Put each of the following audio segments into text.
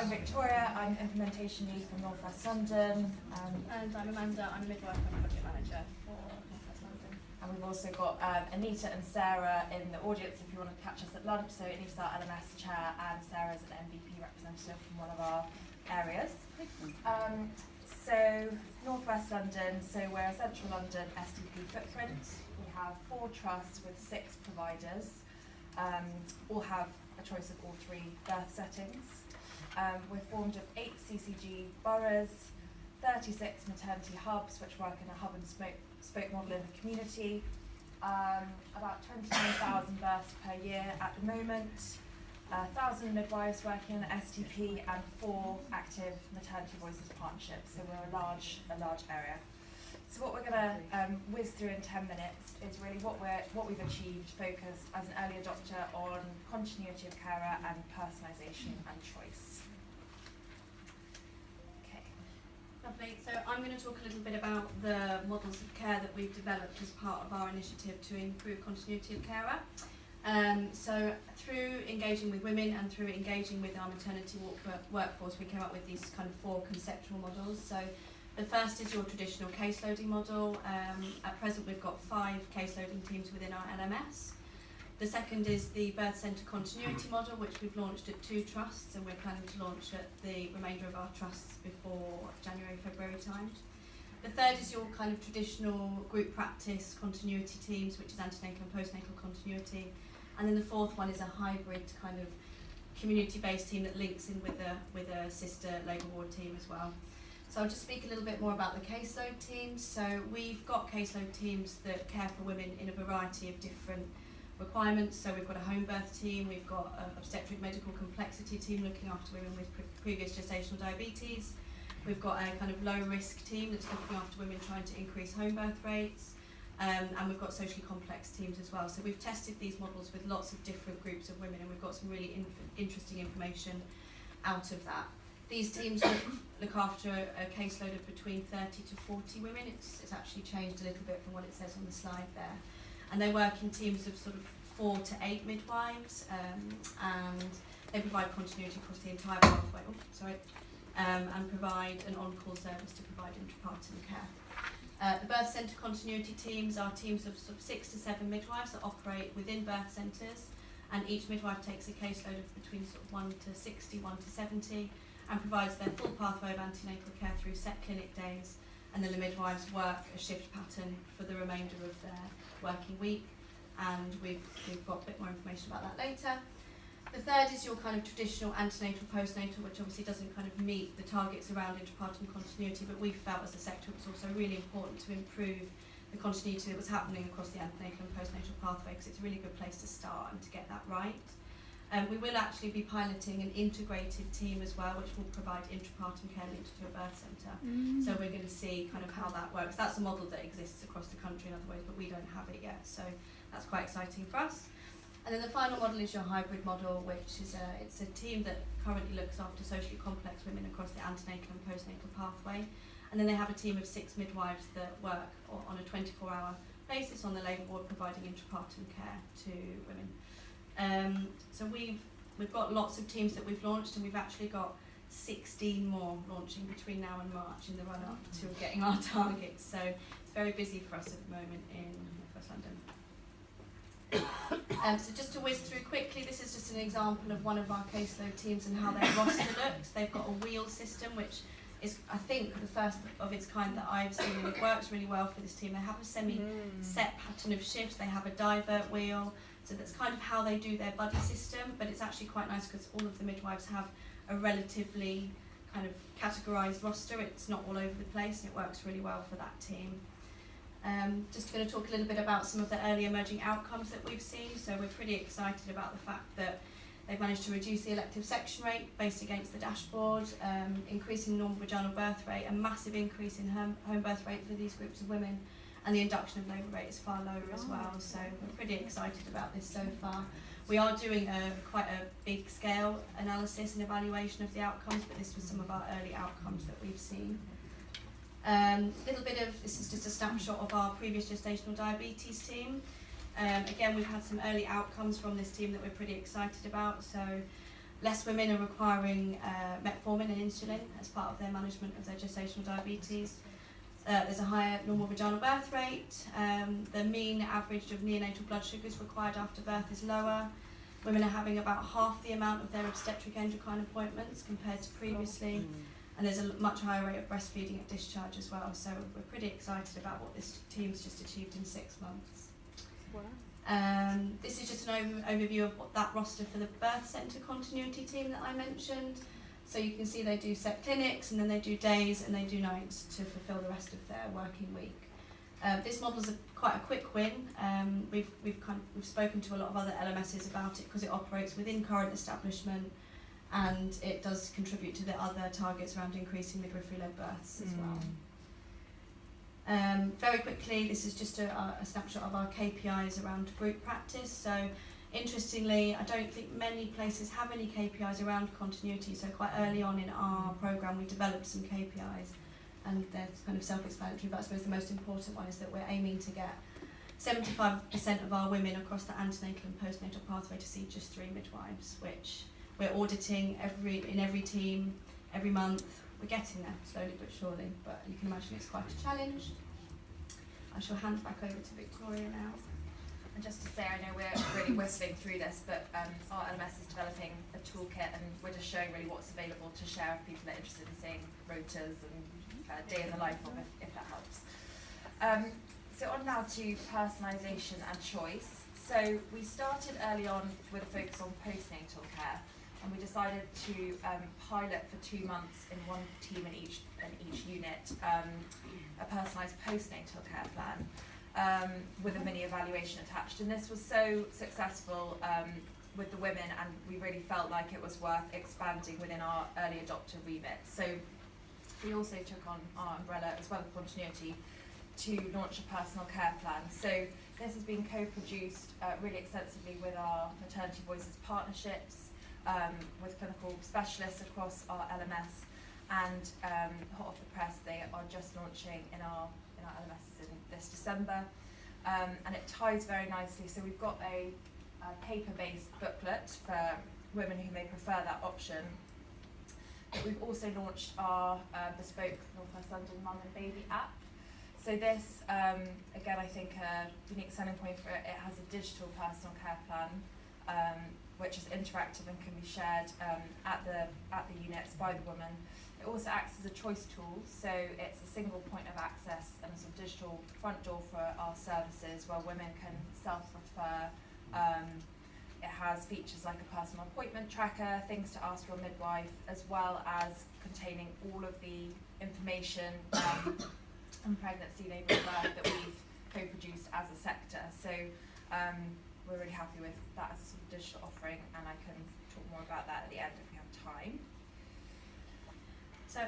I'm Victoria, I'm Implementation Lead from North West London. And I'm Amanda, I'm a midwife and project manager for North West London. And we've also got Anita and Sarah in the audience if you want to catch us at lunch. So Anita's our LMS chair and Sarah's an MVP representative from one of our areas. So North West London, so we're a central London SDP footprint. We have 4 trusts with 6 providers. All have a choice of all 3 birth settings. We're formed of 8 CCG boroughs, 36 maternity hubs which work in a hub and spoke model in the community, about 29,000 births per year at the moment, 1,000 midwives working in the STP and 4 active maternity voices partnerships, so we're a large area. So what we're going to whiz through in 10 minutes is really what we've achieved, focused as an early adopter on continuity of carer and personalisation and choice. Okay. Lovely. So I'm going to talk a little bit about the models of care that we've developed as part of our initiative to improve continuity of carer. So through engaging with women and through engaging with our maternity workforce, we came up with these kind of 4 conceptual models. So the first is your traditional caseloading model. At present we've got 5 caseloading teams within our LMS. The second is the birth centre continuity model, which we've launched at 2 trusts, and we're planning to launch at the remainder of our trusts before January, February time. The third is your kind of traditional group practice continuity teams, which is antenatal and postnatal continuity. And then the fourth one is a hybrid kind of community-based team that links in with a sister labour ward team as well. So I'll just speak a little bit more about the caseload teams. So we've got caseload teams that care for women in a variety of different requirements. So we've got a home birth team, we've got an obstetric medical complexity team looking after women with previous gestational diabetes. We've got a kind of low risk team that's looking after women trying to increase home birth rates. And we've got socially complex teams as well. So we've tested these models with lots of different groups of women, and we've got some really interesting information out of that. These teams look after a caseload of between 30 to 40 women. It's actually changed a little bit from what it says on the slide there. And they work in teams of sort of 4 to 8 midwives, and they provide continuity across the entire pathway, and provide an on-call service to provide intrapartum care. The birth centre continuity teams are teams of sort of 6 to 7 midwives that operate within birth centres, and each midwife takes a caseload of between sort of 1 to 60, 1 to 70, and provides their full pathway of antenatal care through set clinic days, and then the midwives work a shift pattern for the remainder of their working week, and we've got a bit more information about that later. The third is your kind of traditional antenatal postnatal, which obviously doesn't kind of meet the targets around intrapartum continuity, but we felt as a sector it was also really important to improve the continuity that was happening across the antenatal and postnatal pathway, because it's a really good place to start and to get that right. We will actually be piloting an integrated team as well, which will provide intrapartum care linked to a birth centre. So we're going to see kind of how that works. That's a model that exists across the country in other ways, but we don't have it yet, so that's quite exciting for us. And then the final model is your hybrid model, which is it's a team that currently looks after socially complex women across the antenatal and postnatal pathway. And then they have a team of 6 midwives that work on a 24-hour basis on the labour ward, providing intrapartum care to women. So we've got lots of teams that we've launched, and we've actually got 16 more launching between now and March in the run-up to getting our targets. So it's very busy for us at the moment in North West London. So just to whiz through quickly, this is just an example of one of our caseload teams and how their roster looks. They've got a wheel system, which is, I think, the first of its kind that I've seen, and it works really well for this team. They have a semi-set pattern of shifts, they have a divert wheel, so that's kind of how they do their buddy system, but it's actually quite nice because all of the midwives have a relatively kind of categorised roster. It's not all over the place, and it works really well for that team. Just going to talk a little bit about some of the early emerging outcomes that we've seen. So we're pretty excited about the fact that they've managed to reduce the elective section rate based against the dashboard, increasing normal vaginal birth rate, a massive increase in home birth rate for these groups of women, and the induction of labour rate is far lower as well. So we're pretty excited about this so far. We are doing quite a big scale analysis and evaluation of the outcomes, but this was some of our early outcomes that we've seen. This is just a snapshot of our previous gestational diabetes team. Again, we've had some early outcomes from this team that we're pretty excited about. So Less women are requiring metformin and insulin as part of their management of their gestational diabetes. There's a higher normal vaginal birth rate. The mean average of neonatal blood sugars required after birth is lower. Women are having about half the amount of their obstetric endocrine appointments compared to previously. And there's a much higher rate of breastfeeding at discharge as well. So we're pretty excited about what this team's just achieved in 6 months. Wow. This is just an overview of what that roster for the birth centre continuity team that I mentioned. So you can see they do set clinics, and then they do days and they do nights to fulfil the rest of their working week. This model's quite a quick win. We've spoken to a lot of other LMSs about it because it operates within current establishment, and it does contribute to the other targets around increasing midwifery-led births as well. Very quickly, this is just a snapshot of our KPIs around group practice. So interestingly, I don't think many places have any KPIs around continuity, so quite early on in our programme we developed some KPIs, and they're kind of self-explanatory, but I suppose the most important one is that we're aiming to get 75% of our women across the antenatal and postnatal pathway to see just 3 midwives, which we're auditing in every team, every month. We're getting there, slowly but surely, but you can imagine it's quite a challenge. I shall hand back over to Victoria now. And just to say, I know we're really whistling through this, but our LMS is developing a toolkit, and we're just showing really what's available to share if people are interested in seeing rotas and day in the life of it, if that helps. So on now to personalisation and choice. So we started early on with a focus on postnatal care, and we decided to pilot for 2 months in one team in each unit a personalised postnatal care plan. With a mini evaluation attached, and this was so successful with the women, and we really felt like it was worth expanding within our early adopter remit. So we also took on our umbrella, as well as continuity, to launch a personal care plan. So this has been co-produced really extensively with our Maternity Voices partnerships, with clinical specialists across our LMS, and hot off the press, they are just launching in our LMS in this December, and it ties very nicely. So we've got a paper-based booklet for women who may prefer that option. But we've also launched our bespoke North West London Mum and Baby app. So this, again, I think a unique selling point for it. It has a digital personal care plan, which is interactive and can be shared at the units by the woman. It also acts as a choice tool, so it's a single point of access and a sort of digital front door for our services where women can self-refer. It has features like a personal appointment tracker, things to ask your midwife, as well as containing all of the information on pregnancy, labour and birth that we've co-produced as a sector. So we're really happy with that as a sort of digital offering, and I can talk more about that at the end if we have time. So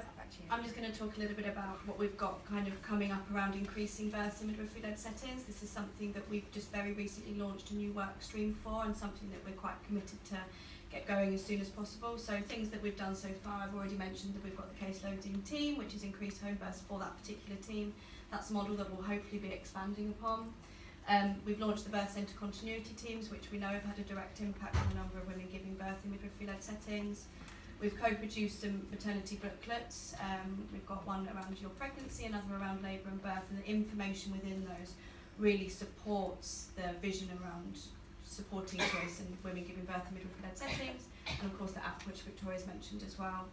I'm just going to talk a little bit about what we've got kind of coming up around increasing births in midwifery-led settings. This is something that we've just very recently launched a new work stream for, and something that we're quite committed to get going as soon as possible. So things that we've done so far, I've already mentioned that we've got the case loading team, which is increased home births for that particular team. That's a model that we'll hopefully be expanding upon. We've launched the birth centre continuity teams, which we know have had a direct impact on the number of women giving birth in midwifery-led settings. We've co-produced some maternity booklets. We've got one around your pregnancy, another around labour and birth, and the information within those really supports the vision around supporting choice and women giving birth in midwifery-led settings, and of course the app, which Victoria's mentioned as well.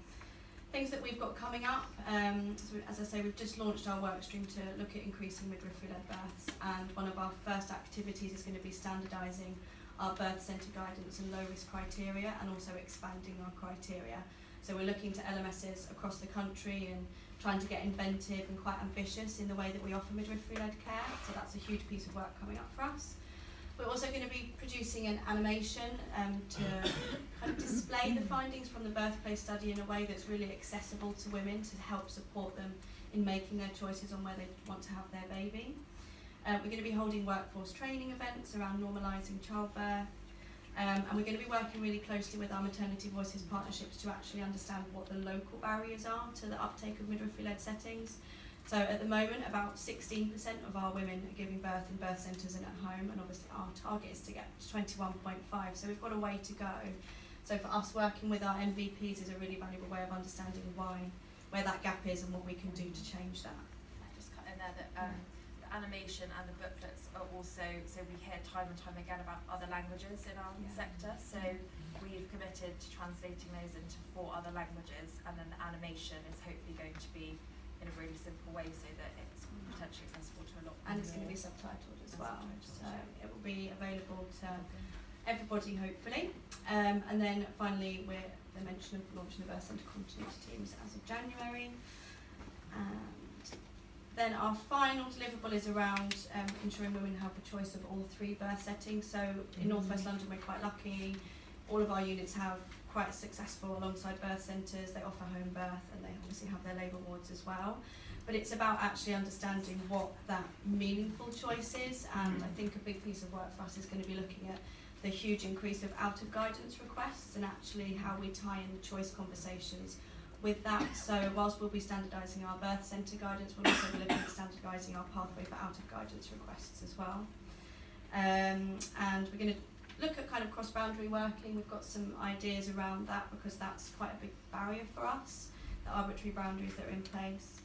Things that we've got coming up, so as I say, we've just launched our work stream to look at increasing midwifery-led births, and one of our first activities is going to be standardising our birth centre guidance and low risk criteria, and also expanding our criteria. So we're looking to LMSs across the country and trying to get inventive and quite ambitious in the way that we offer midwifery-led care, so that's a huge piece of work coming up for us. We're also going to be producing an animation to kind of display the findings from the birthplace study in a way that's really accessible to women, to help support them in making their choices on where they want to have their baby. We're going to be holding workforce training events around normalising childbirth, and we're going to be working really closely with our Maternity Voices partnerships to actually understand what the local barriers are to the uptake of midwifery-led settings. So at the moment, about 16% of our women are giving birth in birth centres and at home, and obviously our target is to get to 21.5, so we've got a way to go. So for us, working with our MVPs is a really valuable way of understanding where that gap is and what we can do to change that. I just cut in there that the animation and the booklets are also, so we hear time and time again about other languages in our sector, so we've committed to translating those into 4 other languages, and then the animation is hopefully going to be in a really simple way so that it's potentially accessible to a lot more. And it's going to be subtitled as well, so it will be available to everybody hopefully. And then finally they mentioned launching the birth centre continuity teams as of January. And then our final deliverable is around ensuring women have a choice of all 3 birth settings. So in North West London we're quite lucky. All of our units have quite successful alongside birth centres. They offer home birth and they obviously have their labour wards as well. But it's about actually understanding what that meaningful choice is, and I think a big piece of work for us is going to be looking at the huge increase of out-of-guidance requests and actually how we tie in the choice conversations with that. So whilst we'll be standardising our birth centre guidance, we'll also be looking at standardising our pathway for out-of-guidance requests as well. And we're going to look at kind of cross-boundary working. We've got some ideas around that because that's quite a big barrier for us, the arbitrary boundaries that are in place.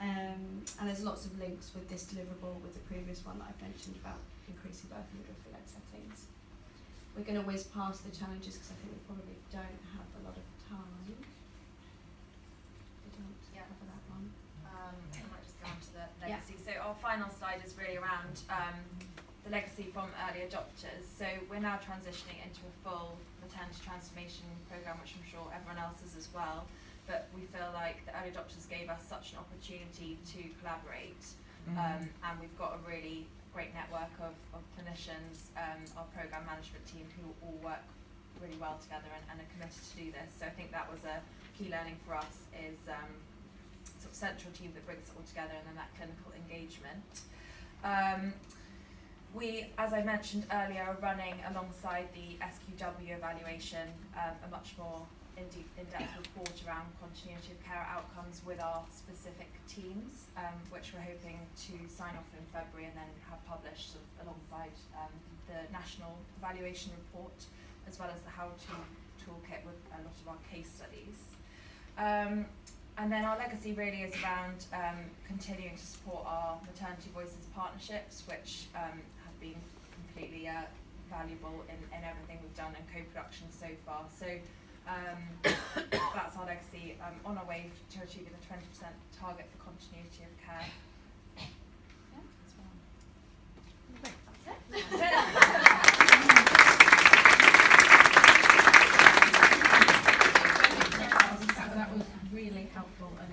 And there's lots of links with this deliverable with the previous one that I've mentioned about increasing birth and midwifery-led settings. We're going to whiz past the challenges because I think we probably don't have a lot of time. We don't cover that one. I might just go on to the legacy. So our final slide is really around the legacy from early adopters. So we're now transitioning into a full maternity transformation programme, which I'm sure everyone else is as well. But we feel like the early adopters gave us such an opportunity to collaborate, and we've got a really great network of clinicians, our programme management team, who all work really well together and are committed to do this. So I think that was a key learning for us, is sort of central team that brings it all together, and then that clinical engagement. We, as I mentioned earlier, are running alongside the SQW evaluation a much more in-depth report around continuity of care outcomes with our specific teams, which we're hoping to sign off in February and then have published sort of alongside the national evaluation report, as well as the how-to toolkit with a lot of our case studies. And then our legacy really is around continuing to support our maternity voices partnerships, which have been completely valuable in everything we've done in co-production so far. So that's our legacy, on our way to achieving the 20% target for continuity of care. Yeah, that's one. That was really helpful and